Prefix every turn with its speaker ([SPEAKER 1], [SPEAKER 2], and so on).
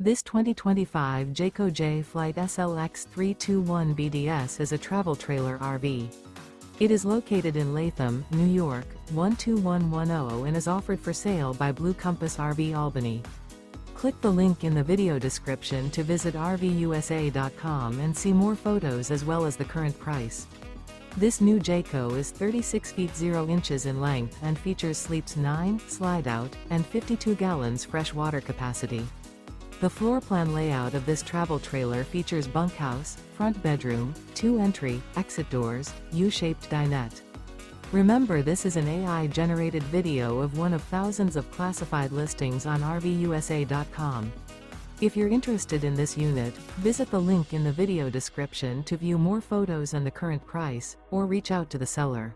[SPEAKER 1] This 2025 Jayco Jay Flight SLX 321 BDS is a travel trailer RV. It is located in Latham, New York, 12110 and is offered for sale by Blue Compass RV Albany. Click the link in the video description to visit RVUSA.com and see more photos as well as the current price. This new Jayco is 36 feet 0 inches in length and features sleeps 9, slide-out, and 52 gallons fresh water capacity. The floor plan layout of this travel trailer features bunkhouse, front bedroom, 2 entry, exit doors, U-shaped dinette. Remember, this is an AI-generated video of one of thousands of classified listings on RVUSA.com. If you're interested in this unit, visit the link in the video description to view more photos and the current price, or reach out to the seller.